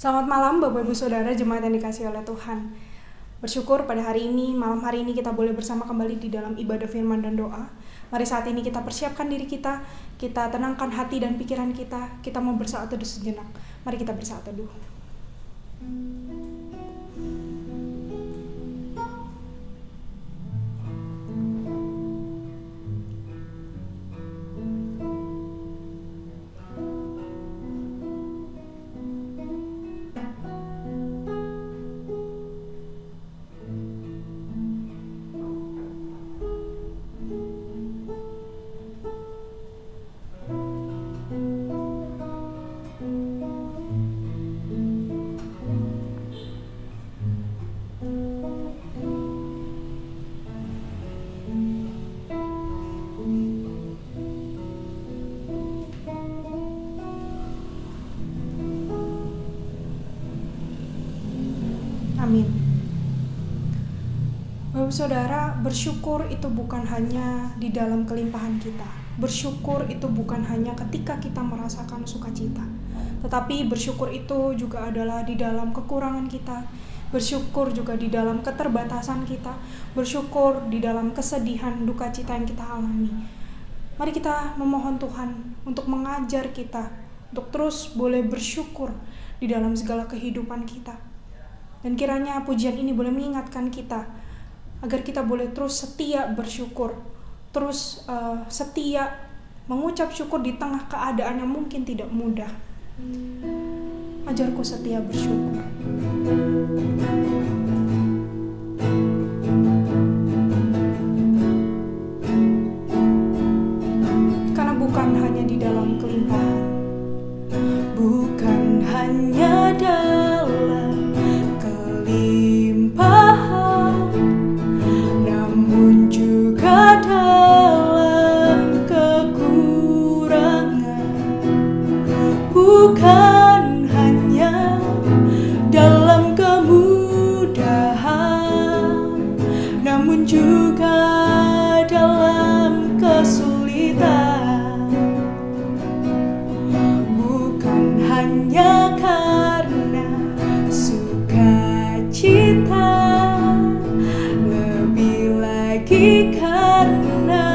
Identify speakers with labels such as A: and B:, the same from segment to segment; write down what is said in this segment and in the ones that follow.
A: Selamat malam Bapak Ibu Saudara jemaat yang dikasihi oleh Tuhan. Bersyukur pada hari ini, malam hari ini kita boleh bersama kembali di dalam ibadah firman dan doa. Mari saat ini kita persiapkan diri kita, kita tenangkan hati dan pikiran kita mau bersaat teduh sejenak. Mari kita bersaat teduh. Amin. Bapak Saudara, bersyukur itu bukan hanya di dalam kelimpahan kita. Bersyukur itu bukan hanya ketika kita merasakan sukacita. Tetapi bersyukur itu juga adalah di dalam kekurangan kita. Bersyukur juga di dalam keterbatasan kita. Bersyukur di dalam kesedihan, duka cita yang kita alami. Mari kita memohon Tuhan untuk mengajar kita, untuk terus boleh bersyukur di dalam segala kehidupan kita. Dan kiranya pujian ini boleh mengingatkan kita agar kita boleh terus setia bersyukur, terus setia mengucap syukur di tengah keadaan yang mungkin tidak mudah. Ajarku setia bersyukur. Karena bukan hanya di dalam kelimpahan, bukan hanya dalam kelimpahan, namun juga dalam kekurangan. Bukan hanya dalam kemudahan, namun juga dalam kesulitan. Bukan hanya karena sukacita, lebih lagi karena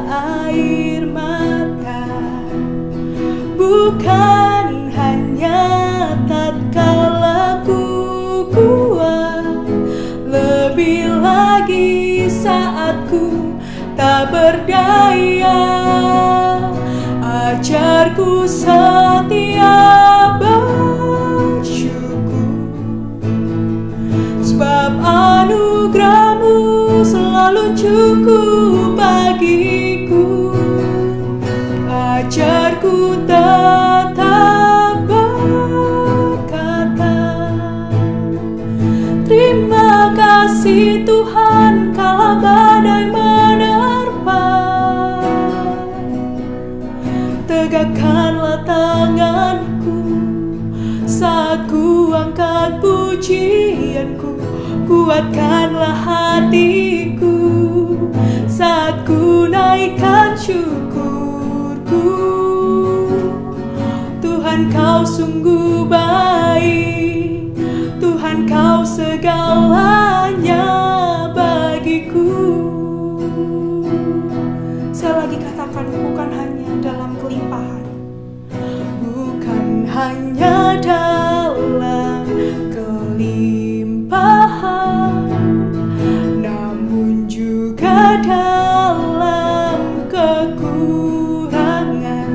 A: air mata. Bukan hanya tatkala ku kuat, lebih lagi saat ku tak berdaya. Ajarku setia bersyukur, sebab anugerahmu selalu cukup bagiku. Ajarku tetap berkata, terima kasih Tuhan kala badai menerpa. Tegakkanlah tanganku saat ku angkat pujianku. Kuatkanlah hatiku saat ku naikkan syukurku. Tuhan kau sungguh baik, Tuhan kau segalanya bagiku. Saya lagi katakan, bukan hanya dalam kelimpahan, bukan hanya dalam kelimpahan, namun juga dalam kekurangan.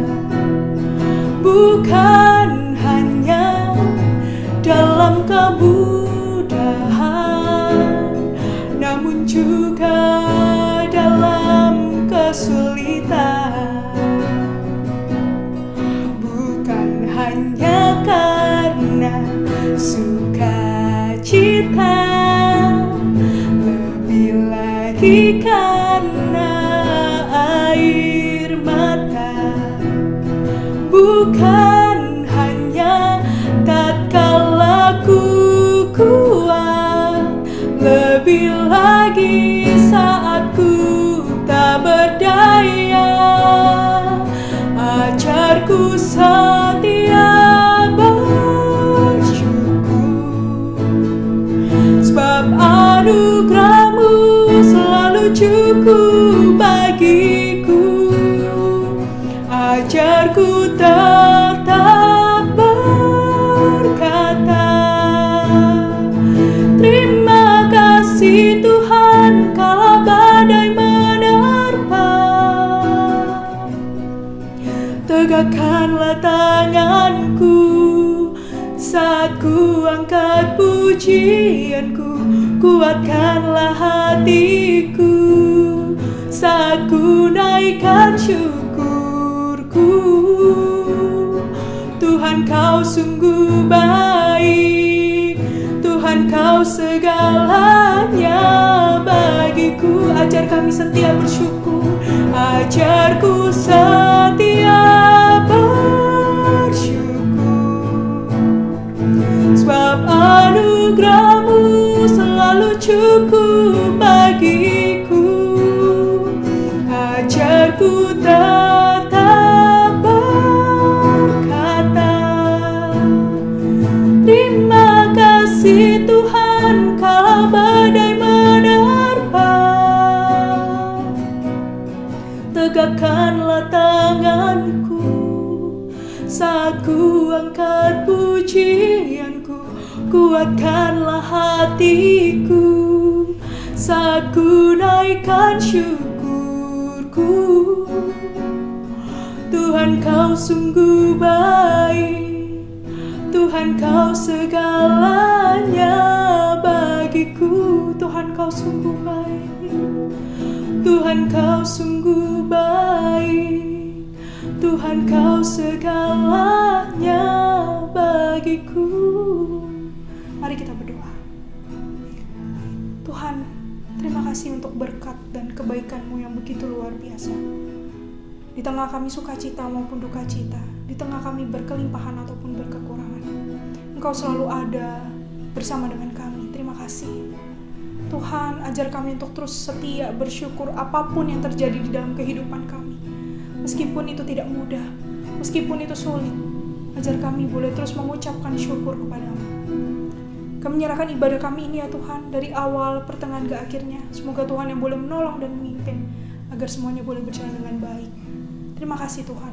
A: Bukan hanya dalam kemudahan, namun juga dalam kesulitan. Bukan hanya karena sukacita, lebih lagi karena air mata. Bukan hanya tatkala ku kuat, lebih lagi saat ku tak berdaya. Ajarku setia bersyukur, Sebab anugerah-Mu selalu cukup bagiku. Ajarku tetap berkata, terima kasih Tuhan kala badai menerpa. Tegakkanlah tanganku saat ku angkat pujianku. Kuatkanlah hatiku saat ku naikkan syukurku. Tuhan, Kau sungguh baik, Tuhan, Kau segalanya bagiku. Ajar kami setia bersyukur, ajarku setia bersyukur. Sebab anugerah-Mu selalu cukup bagiku. Ajarku tetap berkata, terima kasih Tuhan kala badai menerpa. Tegakkanlah tanganku saat ku angkat pujianku. Kuatkanlah hatiku saat ku naikkan syukurku. Tuhan, Kau sungguh baik, Tuhan, Kau segalanya bagiku. Tuhan, Kau sungguh baik, Tuhan, Kau sungguh baik, Tuhan, Kau segalanya bagiku. Mari kita berdoa. Tuhan, terima kasih untuk berkat dan kebaikan-Mu yang begitu luar biasa. Di tengah kami sukacita maupun duka cita, di tengah kami berkelimpahan ataupun berkekurangan, Engkau selalu ada bersama dengan kami. Terima kasih. Tuhan, ajar kami untuk terus setia bersyukur apapun yang terjadi di dalam kehidupan kami. Meskipun itu tidak mudah, meskipun itu sulit, ajar kami boleh terus mengucapkan syukur kepada-Mu. Kami menyerahkan ibadah kami ini ya Tuhan, dari awal, pertengahan ke akhirnya. Semoga Tuhan yang boleh menolong dan memimpin, agar semuanya boleh berjalan dengan baik. Terima kasih Tuhan.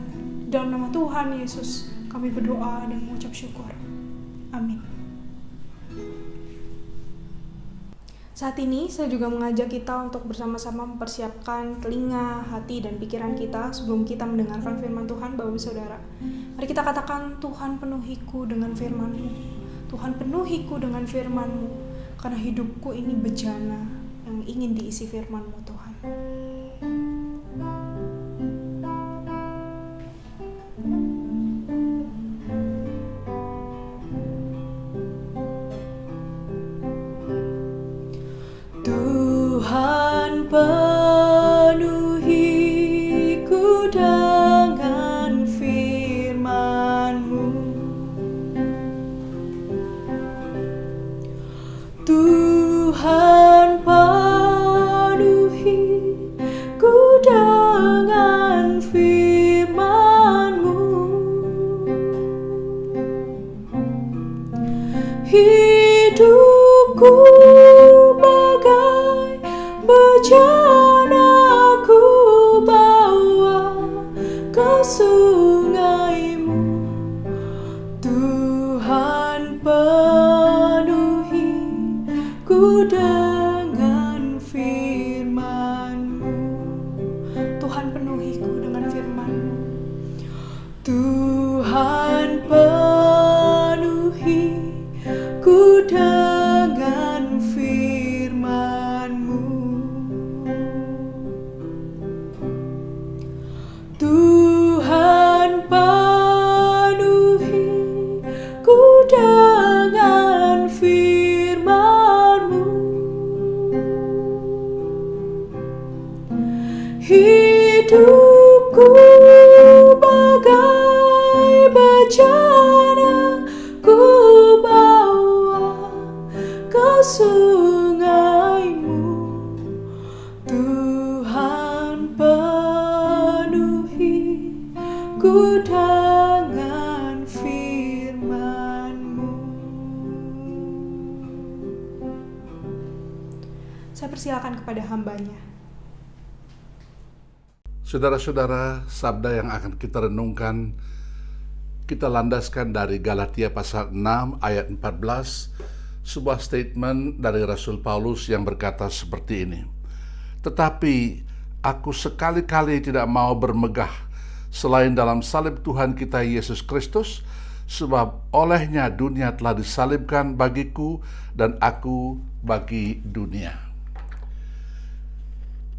A: Dalam nama Tuhan Yesus, kami berdoa dan mengucap syukur. Amin. Saat ini saya juga mengajak kita untuk bersama-sama mempersiapkan telinga, hati, dan pikiran kita sebelum kita mendengarkan firman Tuhan, Bapak Saudara. Mari kita katakan, Tuhan penuhiku dengan firman-Mu. Tuhan penuhiku dengan firman-Mu, karena hidupku ini bejana yang ingin diisi firman-Mu Tuhan. Tuhan penuhiku dengan firman-Mu. Tuhan penuhiku dengan firman-Mu. Hidupku bagai bejana, ku bawa ke sungai-Mu. Tuhan penuhiku dengan firman-Mu. Tuhan penuhiku dengan firman-Mu. Tuhan penuhiku dengan firman-Mu. Tuhan penuhiku dengan firman-Mu. Hidupku bagai bejana, ku bawa ke sungai-Mu. Tuhan penuhiku dengan firman-Mu. Saya persilakan kepada hambanya.
B: Saudara-saudara, sabda yang akan kita renungkan, kita landaskan dari Galatia pasal 6 ayat 14, sebuah statement dari Rasul Paulus yang berkata seperti ini. Tetapi aku sekali-kali tidak mau bermegah selain dalam salib Tuhan kita Yesus Kristus, sebab olehnya dunia telah disalibkan bagiku dan aku bagi dunia.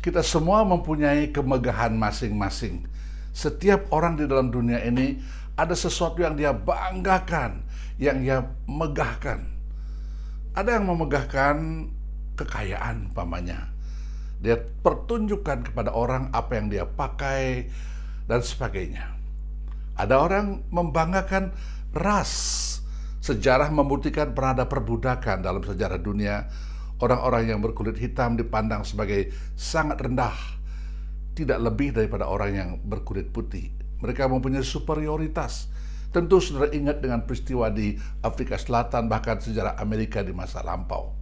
B: Kita semua mempunyai kemegahan masing-masing. Setiap orang di dalam dunia ini ada sesuatu yang dia banggakan, yang dia megahkan. Ada yang memegahkan kekayaan umpamanya. Dia pertunjukkan kepada orang apa yang dia pakai dan sebagainya. Ada orang membanggakan ras. Sejarah membuktikan pernah ada perbudakan dalam sejarah dunia. Orang-orang yang berkulit hitam dipandang sebagai sangat rendah, tidak lebih daripada orang yang berkulit putih. Mereka mempunyai superioritas. Tentu saudara ingat dengan peristiwa di Afrika Selatan, bahkan sejarah Amerika di masa lampau.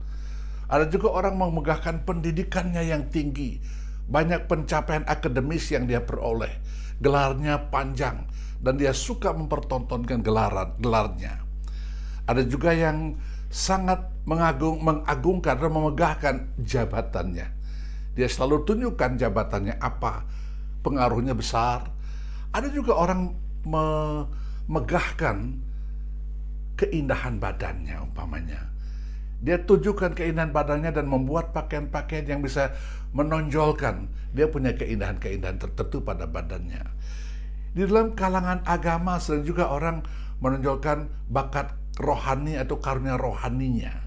B: Ada juga orang memegahkan pendidikannya yang tinggi, banyak pencapaian akademis yang dia peroleh, gelarnya panjang, dan dia suka mempertontonkan gelarnya. Ada juga yang sangat mengagungkan dan memegahkan jabatannya. Dia selalu tunjukkan jabatannya apa, pengaruhnya besar. Ada juga orang memegahkan keindahan badannya umpamanya. Dia tunjukkan keindahan badannya dan membuat pakaian-pakaian yang bisa menonjolkan dia punya keindahan-keindahan tertentu pada badannya. Di dalam kalangan agama sering juga orang menonjolkan bakat rohani atau karunia rohaninya.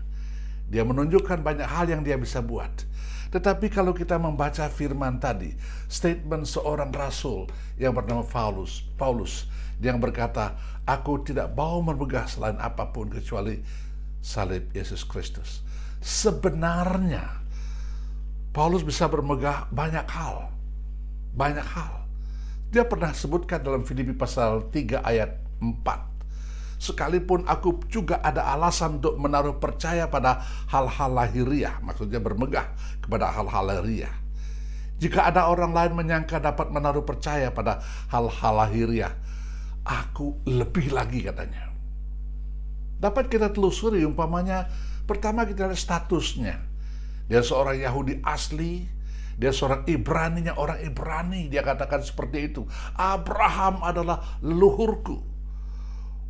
B: Dia menunjukkan banyak hal yang dia bisa buat. Tetapi kalau kita membaca firman tadi, statement seorang rasul yang bernama Paulus yang berkata, aku tidak mau bermegah selain apapun kecuali salib Yesus Kristus. Sebenarnya Paulus bisa bermegah banyak hal. Banyak hal. Dia pernah sebutkan dalam Filipi pasal 3 ayat 4. Sekalipun aku juga ada alasan untuk menaruh percaya pada hal-hal lahiriah, maksudnya bermegah kepada hal-hal lahiriah. Jika ada orang lain menyangka dapat menaruh percaya pada hal-hal lahiriah, aku lebih lagi katanya. Dapat kita telusuri umpamanya, pertama kita lihat statusnya. Dia seorang Yahudi asli, dia seorang Ibraninya, orang Ibrani, dia katakan seperti itu. Abraham adalah leluhurku.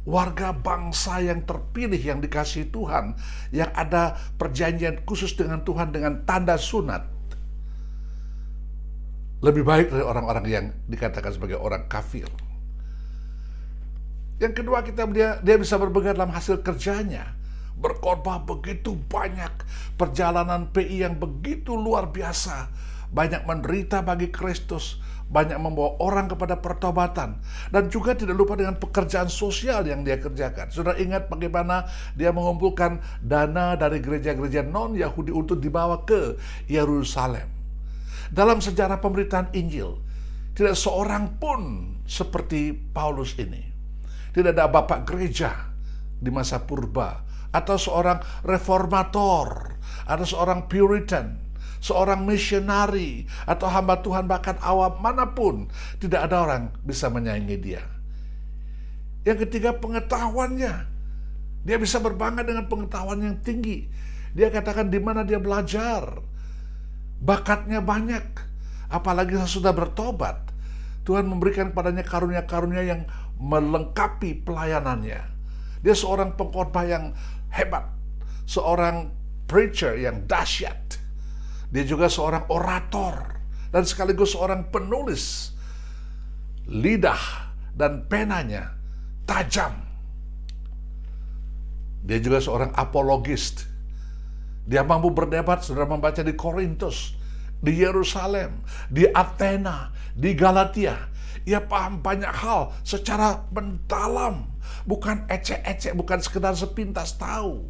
B: Warga bangsa yang terpilih, yang dikasihi Tuhan, yang ada perjanjian khusus dengan Tuhan dengan tanda sunat. Lebih baik dari orang-orang yang dikatakan sebagai orang kafir. Yang kedua, dia bisa bermegah dalam hasil kerjanya. Berkhotbah begitu banyak, perjalanan PI yang begitu luar biasa, banyak menderita bagi Kristus, banyak membawa orang kepada pertobatan, dan juga tidak lupa dengan pekerjaan sosial yang dia kerjakan. Sudah ingat bagaimana dia mengumpulkan dana dari gereja-gereja non-Yahudi untuk dibawa ke Yerusalem. Dalam sejarah pemberitaan Injil, tidak seorang pun seperti Paulus ini. Tidak ada bapak gereja di masa purba, atau seorang reformator, atau seorang Puritan, seorang misionari, atau hamba Tuhan bahkan awam manapun, tidak ada orang bisa menyaingi dia. Yang ketiga, pengetahuannya. Dia bisa berbangga dengan pengetahuan yang tinggi. Dia katakan di mana dia belajar. Bakatnya banyak. Apalagi sesudah bertobat, Tuhan memberikan padanya karunia-karunia yang melengkapi pelayanannya. Dia seorang pengkhotbah yang hebat, seorang preacher yang dahsyat. Dia juga seorang orator dan sekaligus seorang penulis. Lidah dan penanya tajam. Dia juga seorang apologist. Dia mampu berdebat, saudara membaca di Korintus, di Yerusalem, di Athena, di Galatia. Ia paham banyak hal secara mendalam, bukan ecek-ecek, bukan sekedar sepintas tahu.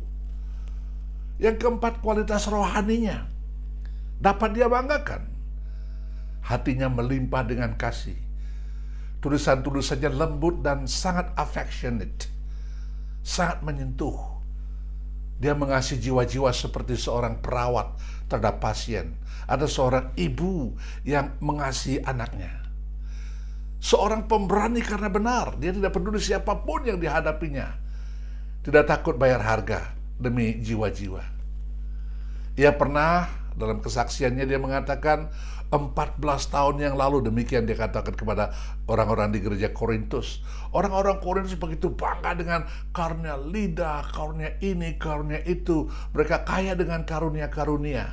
B: Yang keempat, kualitas rohaninya dapat dia banggakan. Hatinya melimpah dengan kasih. Tulisan-tulisannya lembut dan sangat affectionate, sangat menyentuh. Dia mengasihi jiwa-jiwa seperti seorang perawat terhadap pasien. Ada seorang ibu yang mengasihi anaknya. Seorang pemberani karena benar. Dia tidak peduli siapapun yang dihadapinya. Tidak takut bayar harga demi jiwa-jiwa. Ia pernah dalam kesaksiannya dia mengatakan 14 tahun yang lalu, demikian dia katakan kepada orang-orang di gereja Korintus. Orang-orang Korintus begitu bangga dengan karunia lidah, karunia ini, karunia itu. Mereka kaya dengan karunia-karunia.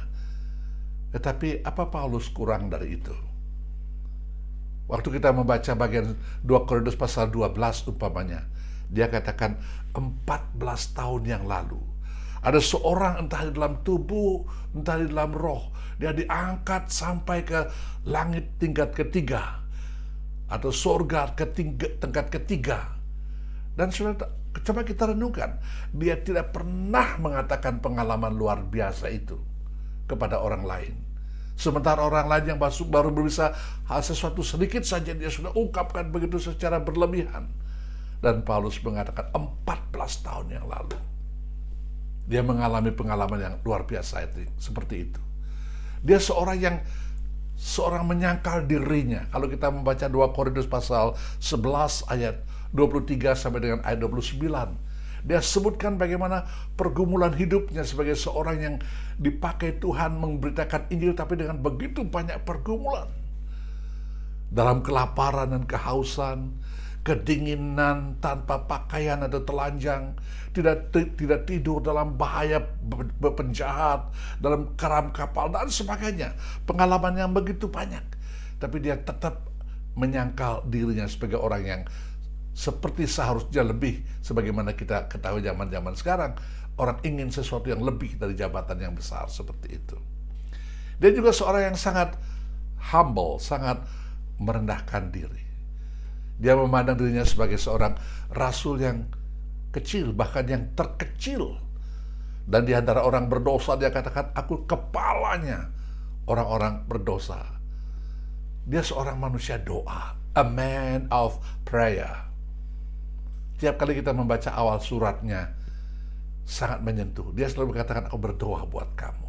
B: Tetapi apa Paulus kurang dari itu? Waktu kita membaca bagian 2 Korintus pasal 12 umpamanya, dia katakan 14 tahun yang lalu ada seorang entah di dalam tubuh, entah di dalam roh, dia diangkat sampai ke langit tingkat ketiga atau surga tingkat ketiga. Dan saudara, coba kita renungkan, dia tidak pernah mengatakan pengalaman luar biasa itu kepada orang lain. Sementara orang lain yang baru bisa hal sesuatu sedikit saja dia sudah ungkapkan begitu secara berlebihan. Dan Paulus mengatakan 14 tahun yang lalu dia mengalami pengalaman yang luar biasa itu, seperti itu. Dia seorang menyangkal dirinya. Kalau kita membaca 2 Korintus pasal 11 ayat 23 sampai dengan ayat 29, dia sebutkan bagaimana pergumulan hidupnya sebagai seorang yang dipakai Tuhan memberitakan Injil, tapi dengan begitu banyak pergumulan. Dalam kelaparan dan kehausan, kedinginan, tanpa pakaian atau telanjang, tidak tidur, dalam bahaya penjahat, dalam karam kapal dan sebagainya. Pengalaman yang begitu banyak, tapi dia tetap menyangkal dirinya sebagai orang yang seperti seharusnya lebih, sebagaimana kita ketahui zaman-zaman sekarang, orang ingin sesuatu yang lebih dari jabatan yang besar seperti itu. Dia juga seorang yang sangat humble, sangat merendahkan diri. Dia memandang dirinya sebagai seorang rasul yang kecil, bahkan yang terkecil. Dan di antara orang berdosa dia katakan, aku kepalanya orang-orang berdosa. Dia seorang manusia doa, a man of prayer. Tiap kali kita membaca awal suratnya, sangat menyentuh. Dia selalu mengatakan, aku berdoa buat kamu.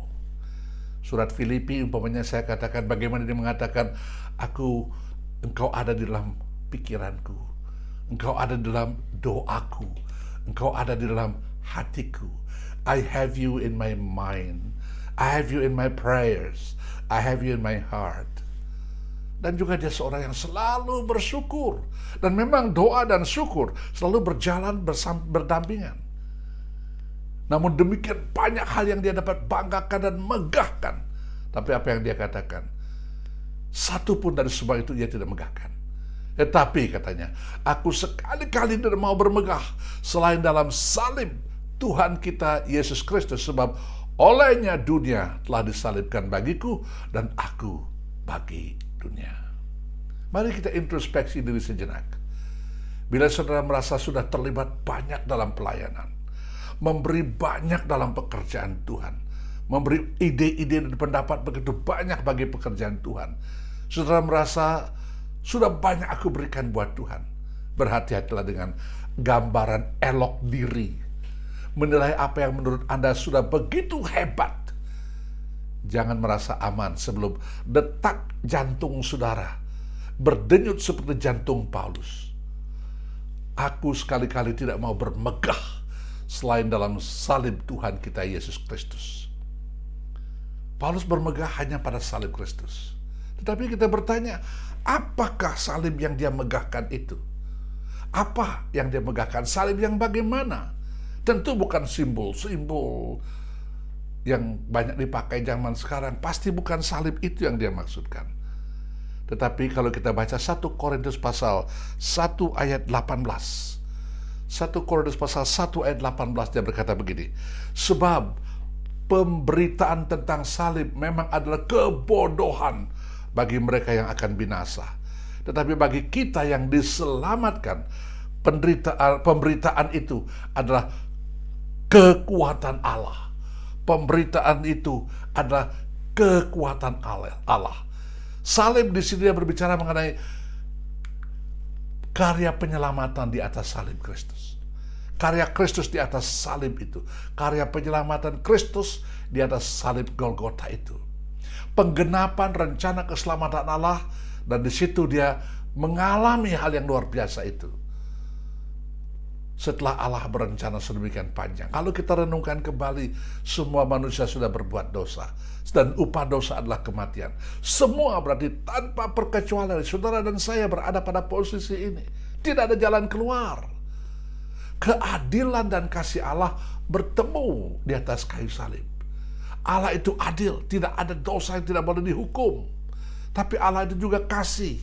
B: Surat Filipi umpamanya saya katakan bagaimana dia mengatakan, engkau ada di dalam pikiranku, engkau ada di dalam doaku, engkau ada di dalam hatiku. I have you in my mind, I have you in my prayers, I have you in my heart. Dan juga dia seorang yang selalu bersyukur. Dan memang doa dan syukur selalu berjalan berdampingan. Namun demikian banyak hal yang dia dapat banggakan dan megahkan. Tapi apa yang dia katakan, satu pun dari semua itu ia tidak megahkan. Tetapi katanya, aku sekali-kali tidak mau bermegah selain dalam salib Tuhan kita Yesus Kristus, sebab olehnya dunia telah disalibkan bagiku dan aku bagi dunia. Mari kita introspeksi diri sejenak. Bila saudara merasa sudah terlibat banyak dalam pelayanan, memberi banyak dalam pekerjaan Tuhan, memberi ide-ide dan pendapat begitu banyak bagi pekerjaan Tuhan, saudara merasa sudah banyak aku berikan buat Tuhan, berhati-hatilah dengan gambaran elok diri, menilai apa yang menurut Anda sudah begitu hebat. Jangan merasa aman sebelum detak jantung saudara berdenyut seperti jantung Paulus. Aku sekali-kali tidak mau bermegah selain dalam salib Tuhan kita Yesus Kristus. Paulus bermegah hanya pada salib Kristus. Tetapi kita bertanya, apakah salib yang dia megahkan itu? Apa yang dia megahkan? Salib yang bagaimana? Tentu bukan simbol-simbol yang banyak dipakai zaman sekarang. Pasti bukan salib itu yang dia maksudkan. Tetapi kalau kita baca 1 Korintus pasal 1 ayat 18. 1 Korintus pasal 1 ayat 18 dia berkata begini. Sebab pemberitaan tentang salib memang adalah kebodohan bagi mereka yang akan binasa. Tetapi bagi kita yang diselamatkan, pemberitaan itu adalah kekuatan Allah. Pemberitaan itu adalah kekuatan Allah. Salib di sini dia berbicara mengenai karya penyelamatan di atas salib Kristus. Karya Kristus di atas salib itu. Karya penyelamatan Kristus di atas salib Golgota itu. Penggenapan rencana keselamatan Allah, dan di situ dia mengalami hal yang luar biasa itu. Setelah Allah berencana sedemikian panjang. Kalau kita renungkan kembali, semua manusia sudah berbuat dosa. Dan upah dosa adalah kematian. Semua berarti tanpa perkecualian, saudara dan saya berada pada posisi ini. Tidak ada jalan keluar. Keadilan dan kasih Allah bertemu di atas kayu salib. Allah itu adil, tidak ada dosa yang tidak boleh dihukum. Tapi Allah itu juga kasih.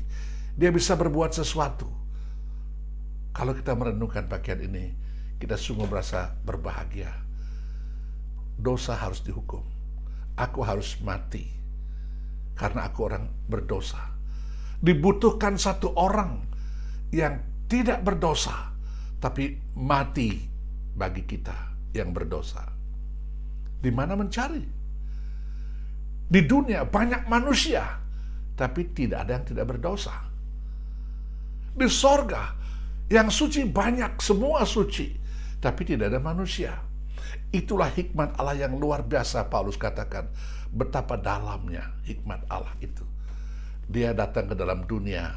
B: Dia bisa berbuat sesuatu. Kalau kita merenungkan bagian ini, kita sungguh merasa berbahagia. Dosa harus dihukum. Aku harus mati karena aku orang berdosa. Dibutuhkan satu orang yang tidak berdosa, tapi mati bagi kita yang berdosa. Di mana mencari? Di dunia banyak manusia, tapi tidak ada yang tidak berdosa. Di sorga yang suci banyak, semua suci, tapi tidak ada manusia. Itulah hikmat Allah yang luar biasa. Paulus katakan betapa dalamnya hikmat Allah itu. Dia datang ke dalam dunia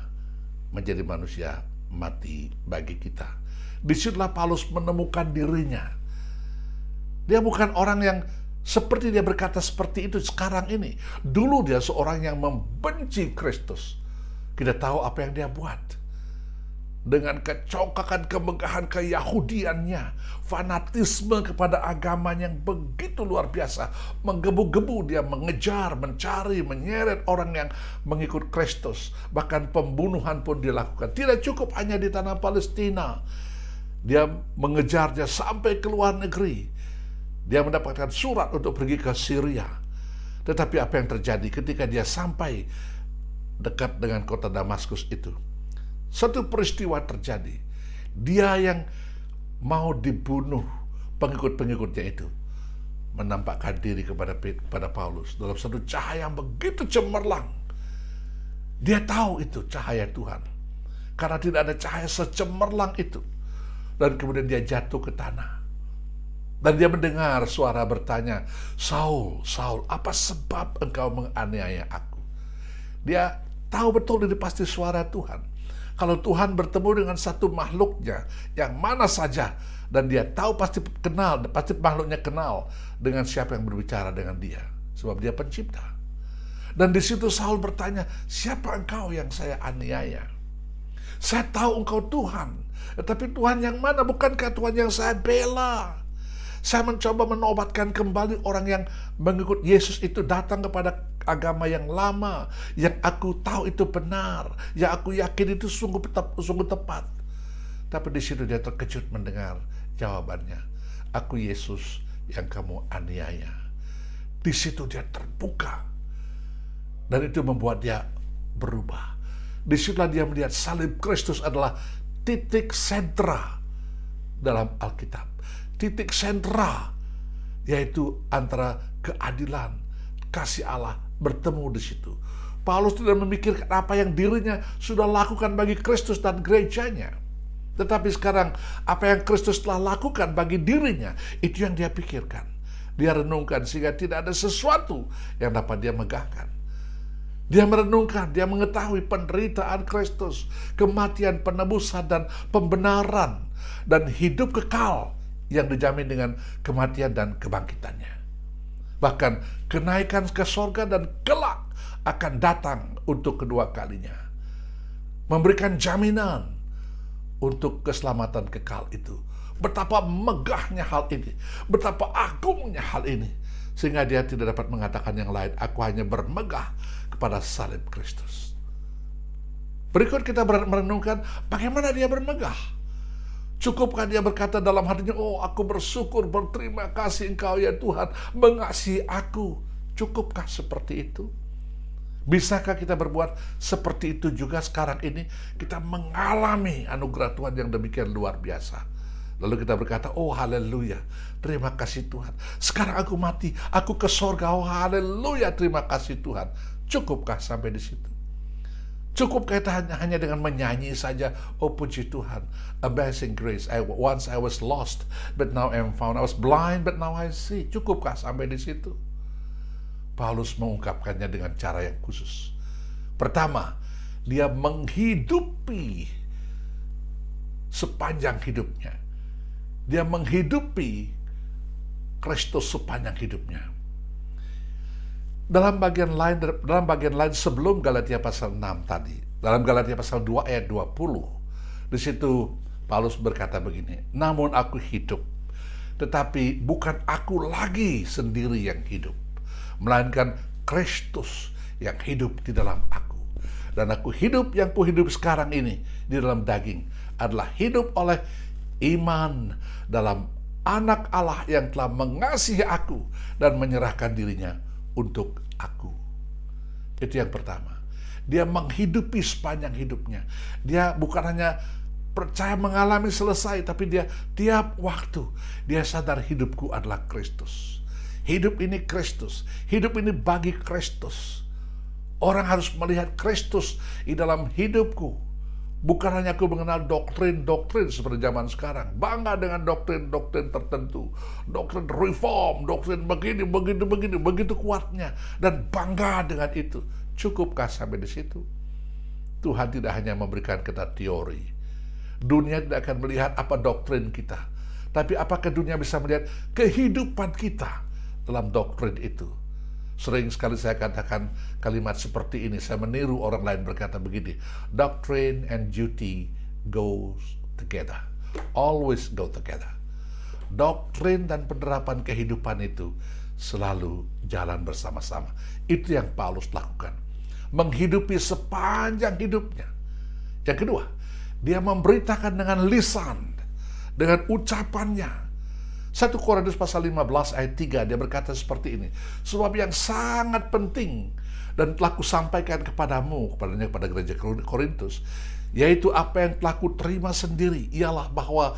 B: menjadi manusia, mati bagi kita. Disitulah Paulus menemukan dirinya. Dia bukan orang yang seperti dia berkata seperti itu sekarang ini. Dulu dia seorang yang membenci Kristus. Kita tahu apa yang dia buat. Dengan kecokakan, kemegahan, keyahudiannya, fanatisme kepada agama yang begitu luar biasa, menggebu-gebu dia mengejar, mencari, menyeret orang yang mengikut Kristus. Bahkan pembunuhan pun dilakukan. Tidak cukup hanya di tanah Palestina. Dia mengejarnya sampai ke luar negeri. Dia mendapatkan surat untuk pergi ke Syria. Tetapi apa yang terjadi ketika dia sampai dekat dengan kota Damaskus itu? Satu peristiwa terjadi. Dia yang mau dibunuh pengikut-pengikutnya itu menampakkan diri kepada Paulus dalam satu cahaya yang begitu cemerlang. Dia tahu itu cahaya Tuhan. Karena tidak ada cahaya secemerlang itu. Dan kemudian dia jatuh ke tanah. Dan dia mendengar suara bertanya, "Saul, Saul, apa sebab engkau menganiaya aku?" Dia tahu betul ini pasti suara Tuhan. Kalau Tuhan bertemu dengan satu makhluknya yang mana saja, dan dia tahu pasti makhluknya kenal dengan siapa yang berbicara dengan dia, sebab dia pencipta. Dan di situ Saul bertanya, "Siapa engkau yang saya aniaya? Saya tahu engkau Tuhan, tetapi Tuhan yang mana? Bukankah Tuhan yang saya bela? Saya mencoba menobatkan kembali orang yang mengikut Yesus itu datang kepada agama yang lama, yang aku tahu itu benar, yang aku yakin itu sungguh tepat." Tapi di situ dia terkejut mendengar jawabannya, "Aku Yesus yang kamu aniaya." Di situ dia terbuka, dan itu membuat dia berubah. Di situlah dia melihat salib Kristus adalah titik sentra dalam Alkitab. Titik sentra, yaitu antara keadilan, kasih Allah bertemu di situ. Paulus tidak memikirkan apa yang dirinya sudah lakukan bagi Kristus dan gerejanya. Tetapi sekarang apa yang Kristus telah lakukan bagi dirinya, itu yang dia pikirkan. Dia renungkan sehingga tidak ada sesuatu yang dapat dia megahkan. Dia merenungkan, dia mengetahui penderitaan Kristus, kematian, penebusan, dan pembenaran, dan hidup kekal yang dijamin dengan kematian dan kebangkitannya. Bahkan kenaikan ke sorga dan kelak akan datang untuk kedua kalinya. Memberikan jaminan untuk keselamatan kekal itu. Betapa megahnya hal ini, betapa agungnya hal ini, sehingga dia tidak dapat mengatakan yang lain. Aku hanya bermegah kepada salib Kristus. Berikut kita merenungkan bagaimana dia bermegah. Cukupkah dia berkata dalam hatinya, "Oh, aku bersyukur, berterima kasih Engkau ya Tuhan mengasihi aku." Cukupkah seperti itu? Bisakah kita berbuat seperti itu juga sekarang ini? Kita mengalami anugerah Tuhan yang demikian luar biasa. Lalu kita berkata, "Oh haleluya, terima kasih Tuhan. Sekarang aku mati, aku ke sorga. Oh haleluya, terima kasih Tuhan." Cukupkah sampai di situ? Cukup kita hanya dengan menyanyi saja, oh puji Tuhan, amazing grace, once I was lost, but now I am found, I was blind, but now I see. Cukupkah sampai di situ? Paulus mengungkapkannya dengan cara yang khusus. Pertama, dia menghidupi sepanjang hidupnya. Dia menghidupi Kristus sepanjang hidupnya. Dalam bagian lain sebelum Galatia pasal 6 tadi, dalam Galatia pasal 2 ayat 20, di situ Paulus berkata begini, namun aku hidup, tetapi bukan aku lagi sendiri yang hidup, melainkan Kristus yang hidup di dalam aku. Dan aku hidup yang kuhidup sekarang ini di dalam daging adalah hidup oleh iman dalam Anak Allah yang telah mengasihi aku dan menyerahkan dirinya untuk aku. Itu yang pertama. Dia menghidupi sepanjang hidupnya. Dia bukan hanya percaya mengalami selesai, tapi dia tiap waktu dia sadar hidupku adalah Kristus. Hidup ini Kristus. Hidup ini bagi Kristus. Orang harus melihat Kristus di dalam hidupku. Bukan hanya aku mengenal doktrin-doktrin seperti zaman sekarang. Bangga dengan doktrin-doktrin tertentu. Doktrin reform, doktrin begini, begitu kuatnya. Dan bangga dengan itu. Cukupkah sampai di situ? Tuhan tidak hanya memberikan kita teori. Dunia tidak akan melihat apa doktrin kita. Tapi apakah dunia bisa melihat kehidupan kita dalam doktrin itu? Sering sekali saya katakan kalimat seperti ini. Saya meniru orang lain berkata begini. Doctrine and duty goes together. Always go together. Doktrin dan penerapan kehidupan itu selalu jalan bersama-sama. Itu yang Paulus lakukan. Menghidupi sepanjang hidupnya. Yang kedua, dia memberitakan dengan lisan, dengan ucapannya. 1 Korintus pasal 15 ayat 3 dia berkata seperti ini. Sebab yang sangat penting dan telah kusampaikan kepadamu, kepada gereja Korintus, yaitu apa yang telah kuterima sendiri, ialah bahwa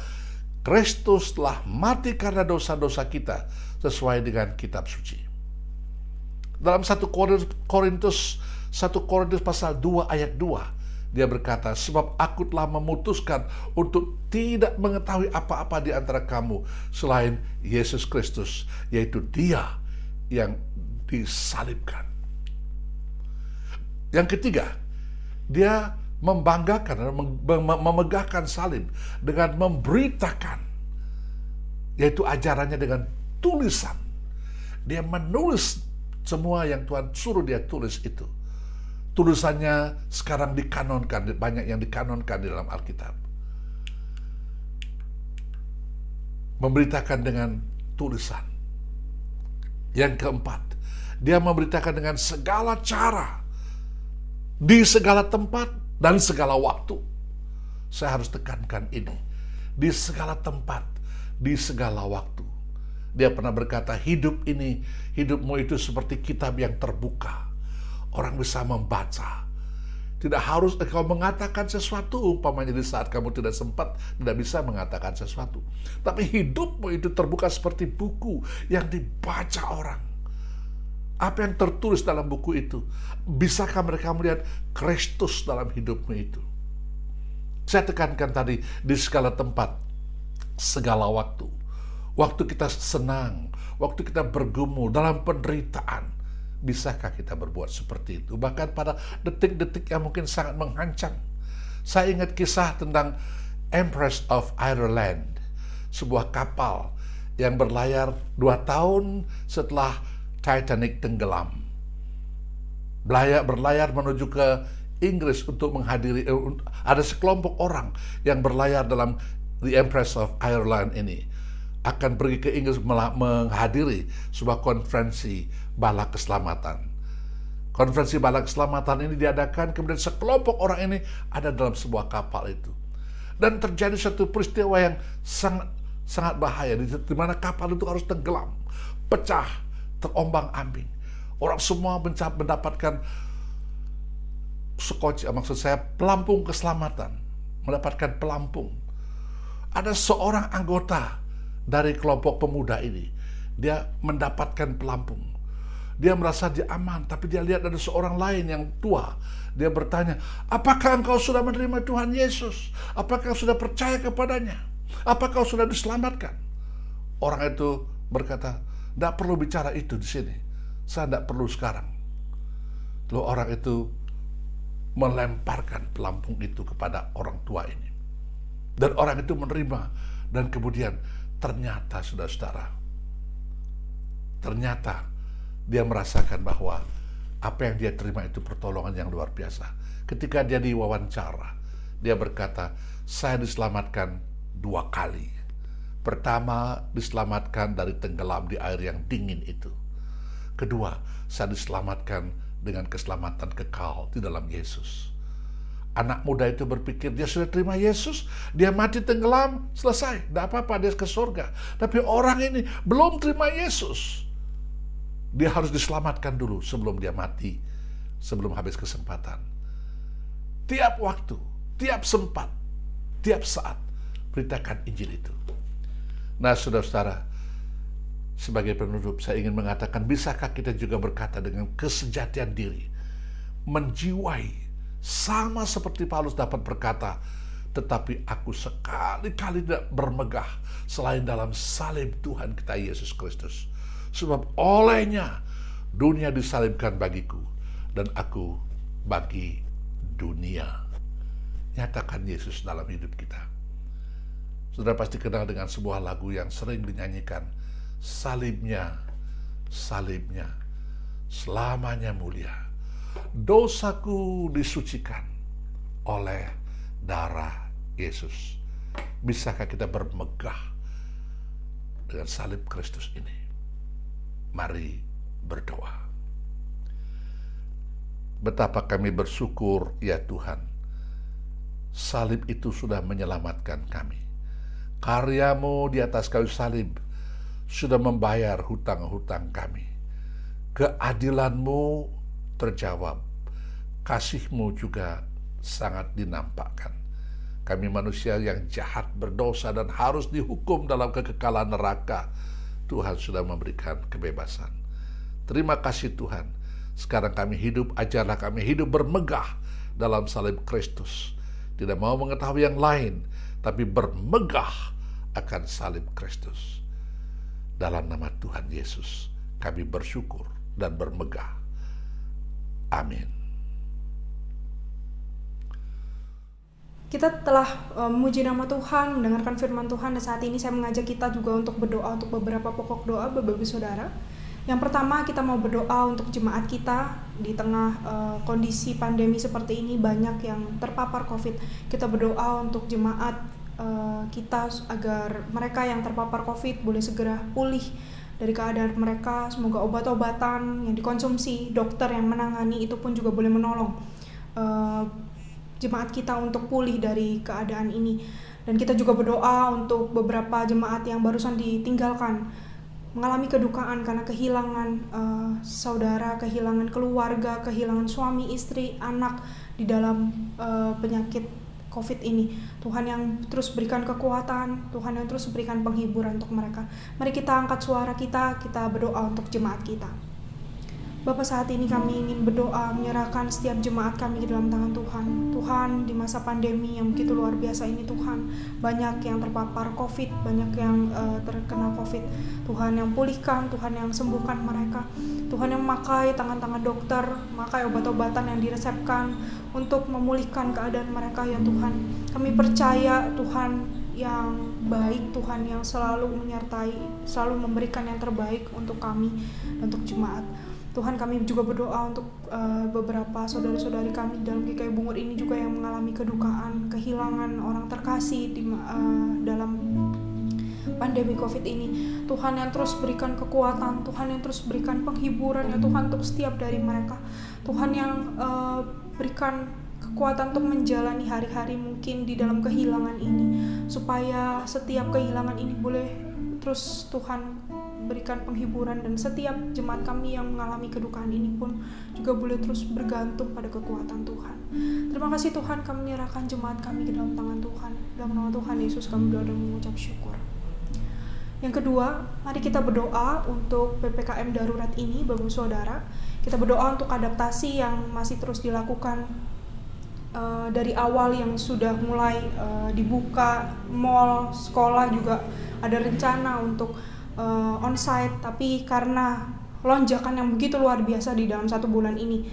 B: Kristus telah mati karena dosa-dosa kita sesuai dengan kitab suci. Dalam 1 Korintus pasal 2 ayat 2 dia berkata, sebab aku telah memutuskan untuk tidak mengetahui apa-apa di antara kamu selain Yesus Kristus, yaitu Dia yang disalibkan. Yang ketiga, dia membanggakan dan memegahkan salib dengan memberitakan, yaitu ajarannya dengan tulisan. Dia menulis semua yang Tuhan suruh dia tulis itu. Tulisannya sekarang dikanonkan, banyak yang dikanonkan di dalam Alkitab. Memberitakan dengan tulisan. Yang keempat, dia memberitakan dengan segala cara, di segala tempat dan segala waktu. Saya harus tekankan ini. Di segala tempat, di segala waktu. Dia pernah berkata, hidupmu itu seperti kitab yang terbuka. Orang bisa membaca. Tidak harus engkau mengatakan sesuatu, umpamanya di saat kamu tidak sempat, tidak bisa mengatakan sesuatu. Tapi hidupmu itu terbuka seperti buku yang dibaca orang. Apa yang tertulis dalam buku itu? Bisakah mereka melihat Kristus dalam hidupmu itu? Saya tekankan tadi, di segala tempat, segala waktu. Waktu kita senang, waktu kita bergumul dalam penderitaan, bisakah kita berbuat seperti itu? Bahkan pada detik-detik yang mungkin sangat mengancam. Saya ingat kisah tentang Empress of Ireland, sebuah kapal yang berlayar 2 tahun setelah Titanic tenggelam. Berlayar menuju ke Inggris untuk menghadiri, ada sekelompok orang yang berlayar dalam The Empress of Ireland ini. Akan pergi ke Inggris menghadiri sebuah konferensi bala keselamatan. Konferensi bala keselamatan ini diadakan, kemudian sekelompok orang ini ada dalam sebuah kapal itu. Dan terjadi satu peristiwa yang sangat bahaya, di mana kapal itu harus tenggelam, pecah, terombang-ambing. Orang semua mendapatkan pelampung keselamatan, mendapatkan pelampung. Ada seorang anggota dari kelompok pemuda ini, dia mendapatkan pelampung. Dia merasa dia aman, tapi dia lihat ada seorang lain yang tua. Dia bertanya, apakah engkau sudah menerima Tuhan Yesus? Apakah sudah percaya kepadanya? Apakah kau sudah diselamatkan? Orang itu berkata, tidak perlu bicara itu di sini. Saya tidak perlu sekarang. Lalu orang itu melemparkan pelampung itu kepada orang tua ini. Dan orang itu menerima. Dan kemudian ternyata, saudara-saudara, ternyata dia merasakan bahwa apa yang dia terima itu pertolongan yang luar biasa. Ketika dia diwawancara, dia berkata, saya diselamatkan 2 kali. Pertama, diselamatkan dari tenggelam di air yang dingin itu. Kedua, saya diselamatkan dengan keselamatan kekal di dalam Yesus. Anak muda itu berpikir dia sudah terima Yesus, dia mati tenggelam, selesai, tidak apa-apa, dia ke surga. Tapi orang ini belum terima Yesus. Dia harus diselamatkan dulu sebelum dia mati, sebelum habis kesempatan. Tiap waktu, tiap sempat, tiap saat, beritakan Injil itu. Nah, saudara-saudara, sebagai penutup, saya ingin mengatakan, bisakah kita juga berkata dengan kesejatian diri, menjiwai, sama seperti Paulus dapat berkata, tetapi aku sekali-kali tidak bermegah selain dalam salib Tuhan kita Yesus Kristus. Sebab olehnya dunia disalibkan bagiku, dan aku bagi dunia. Nyatakan Yesus dalam hidup kita. Saudara pasti kenal dengan sebuah lagu yang sering dinyanyikan. Salibnya, salibnya, selamanya mulia. Dosaku disucikan oleh darah Yesus. Bisakah kita bermegah dengan salib Kristus ini? Mari berdoa. Betapa kami bersyukur, ya Tuhan. Salib itu sudah menyelamatkan kami. Karyamu di atas kayu salib sudah membayar hutang-hutang kami. Keadilanmu terjawab. Kasih-Mu juga sangat dinampakkan. Kami manusia yang jahat, berdosa, dan harus dihukum dalam kekekalan neraka. Tuhan sudah memberikan kebebasan. Terima kasih Tuhan. Sekarang kami hidup, ajarlah kami hidup bermegah dalam salib Kristus. Tidak mau mengetahui yang lain, tapi bermegah akan salib Kristus. Dalam nama Tuhan Yesus, kami bersyukur dan bermegah. Amin.
A: Kita telah memuji nama Tuhan, mendengarkan firman Tuhan, dan saat ini saya mengajak kita juga untuk berdoa untuk beberapa pokok doa, Bapak Ibu Saudara. Yang pertama, kita mau berdoa untuk jemaat kita di tengah kondisi pandemi seperti ini, banyak yang terpapar COVID. Kita berdoa untuk jemaat kita agar mereka yang terpapar COVID boleh segera pulih dari keadaan mereka. Semoga obat-obatan yang dikonsumsi, dokter yang menangani itu pun juga boleh menolong jemaat kita untuk pulih dari keadaan ini. Dan kita juga berdoa untuk beberapa jemaat yang barusan ditinggalkan, mengalami kedukaan karena kehilangan saudara, kehilangan keluarga, kehilangan suami, istri, anak di dalam penyakit COVID ini. Tuhan yang terus berikan kekuatan, Tuhan yang terus berikan penghiburan untuk mereka. Mari kita angkat suara kita berdoa untuk jemaat kita. Bapak, saat ini kami ingin berdoa menyerahkan setiap jemaat kami di dalam tangan Tuhan. Tuhan, di masa pandemi yang begitu luar biasa ini Tuhan, banyak yang terpapar COVID, banyak yang terkena COVID. Tuhan yang pulihkan, Tuhan yang sembuhkan mereka. Tuhan yang memakai tangan-tangan dokter, memakai obat-obatan yang diresepkan untuk memulihkan keadaan mereka ya Tuhan. Kami percaya Tuhan yang baik, Tuhan yang selalu menyertai, selalu memberikan yang terbaik untuk kami, untuk jemaat. Tuhan, kami juga berdoa untuk beberapa saudara-saudari kami dalam GKI Bungur ini juga yang mengalami kedukaan, kehilangan orang terkasih dalam pandemi COVID ini. Tuhan yang terus berikan kekuatan, Tuhan yang terus berikan penghiburan ya Tuhan untuk setiap dari mereka. Tuhan yang berikan kekuatan untuk menjalani hari-hari mungkin di dalam kehilangan ini, supaya setiap kehilangan ini boleh terus Tuhan berikan penghiburan, dan setiap jemaat kami yang mengalami kedukaan ini pun juga boleh terus bergantung pada kekuatan Tuhan. Terima kasih Tuhan, kami menyerahkan jemaat kami ke dalam tangan Tuhan. Dalam nama Tuhan Yesus kami berdoa dan mengucap syukur. Yang kedua, mari kita berdoa untuk PPKM darurat ini, Bapak Saudara. Kita berdoa untuk adaptasi yang masih terus dilakukan dari awal yang sudah mulai dibuka mall, sekolah juga ada rencana untuk onsite, tapi karena lonjakan yang begitu luar biasa di dalam 1 bulan ini,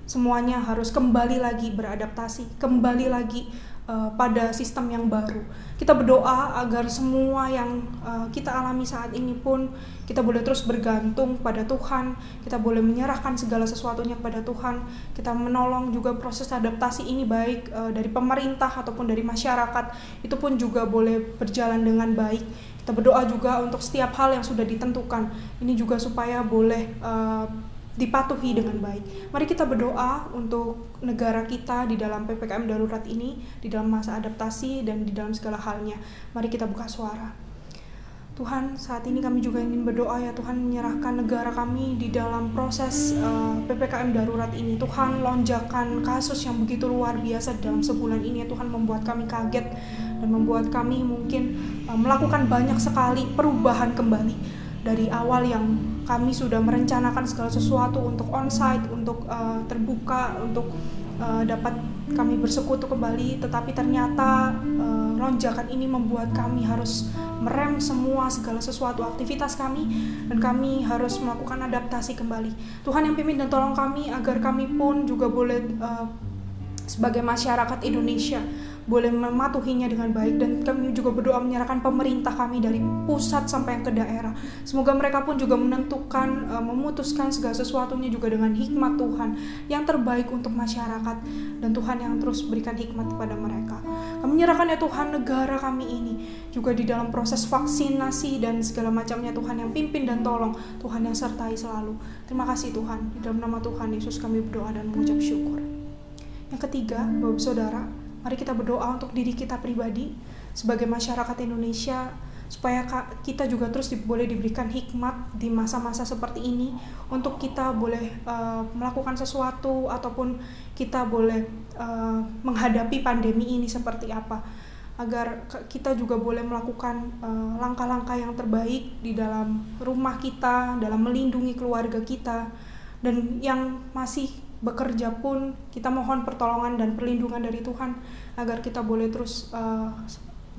A: semuanya harus kembali lagi beradaptasi, kembali lagi pada sistem yang baru. Kita berdoa agar semua yang kita alami saat ini pun kita boleh terus bergantung pada Tuhan, kita boleh menyerahkan segala sesuatunya kepada Tuhan, kita menolong juga proses adaptasi ini baik dari pemerintah ataupun dari masyarakat, itu pun juga boleh berjalan dengan baik. Kita berdoa juga untuk setiap hal yang sudah ditentukan, ini juga supaya boleh dipatuhi dengan baik. Mari kita berdoa untuk negara kita di dalam PPKM darurat ini, di dalam masa adaptasi dan di dalam segala halnya. Mari kita buka suara. Tuhan, saat ini kami juga ingin berdoa ya Tuhan, menyerahkan negara kami di dalam proses PPKM darurat ini. Tuhan, lonjakan kasus yang begitu luar biasa dalam sebulan ini ya Tuhan, membuat kami kaget dan membuat kami mungkin melakukan banyak sekali perubahan kembali. Dari awal yang kami sudah merencanakan segala sesuatu untuk onsite, untuk terbuka, untuk dapat kami bersekutu kembali, tetapi ternyata lonjakan ini membuat kami harus merem semua segala sesuatu aktivitas kami, dan kami harus melakukan adaptasi kembali. Tuhan yang pimpin dan tolong kami agar kami pun juga boleh sebagai masyarakat Indonesia boleh mematuhinya dengan baik, dan kami juga berdoa menyerahkan pemerintah kami dari pusat sampai yang ke daerah. Semoga mereka pun juga menentukan, memutuskan segala sesuatunya juga dengan hikmat Tuhan yang terbaik untuk masyarakat, dan Tuhan yang terus berikan hikmat kepada mereka. Kami menyerahkan ya Tuhan negara kami ini juga di dalam proses vaksinasi dan segala macamnya, Tuhan yang pimpin dan tolong, Tuhan yang sertai selalu. Terima kasih Tuhan, di dalam nama Tuhan Yesus kami berdoa dan mengucap syukur. Yang ketiga, Bapak Saudara, mari kita berdoa untuk diri kita pribadi sebagai masyarakat Indonesia, supaya kita juga terus boleh diberikan hikmat di masa-masa seperti ini, untuk kita boleh melakukan sesuatu ataupun kita boleh menghadapi pandemi ini seperti apa, agar kita juga boleh melakukan langkah-langkah yang terbaik di dalam rumah kita, dalam melindungi keluarga kita, dan yang masih bekerja pun kita mohon pertolongan dan perlindungan dari Tuhan agar kita boleh terus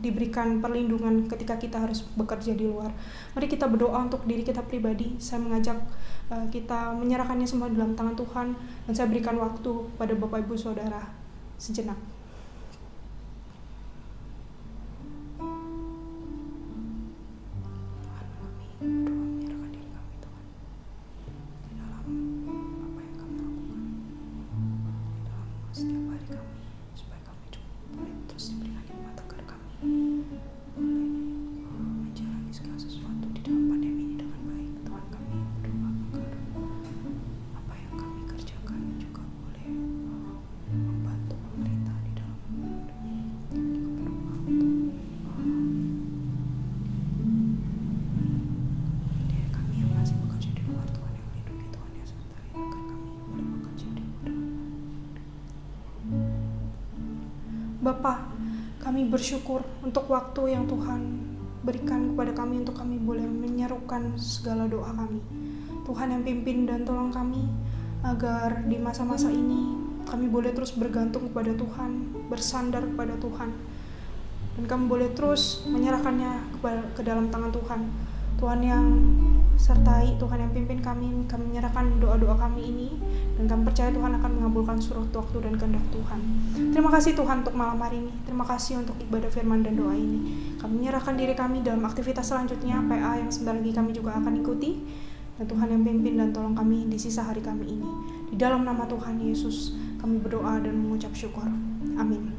A: diberikan perlindungan ketika kita harus bekerja di luar. Mari kita berdoa untuk diri kita pribadi. Saya mengajak kita menyerahkannya semua dalam tangan Tuhan, dan saya berikan waktu pada Bapak Ibu Saudara sejenak. Bapa, kami bersyukur untuk waktu yang Tuhan berikan kepada kami untuk kami boleh menyerukan segala doa kami. Tuhan yang pimpin dan tolong kami agar di masa-masa ini kami boleh terus bergantung kepada Tuhan, bersandar kepada Tuhan, dan kami boleh terus menyerahkannya ke dalam tangan Tuhan. Tuhan yang sertai, Tuhan yang pimpin kami menyerahkan doa-doa kami ini, dan kami percaya Tuhan akan mengabulkan seluruh waktu dan kehendak Tuhan. Terima kasih Tuhan untuk malam hari ini, terima kasih untuk ibadah firman dan doa ini. Kami menyerahkan diri kami dalam aktivitas selanjutnya, PA yang sebentar lagi kami juga akan ikuti, dan Tuhan yang pimpin dan tolong kami di sisa hari kami ini. Di dalam nama Tuhan Yesus kami berdoa dan mengucap syukur. Amin.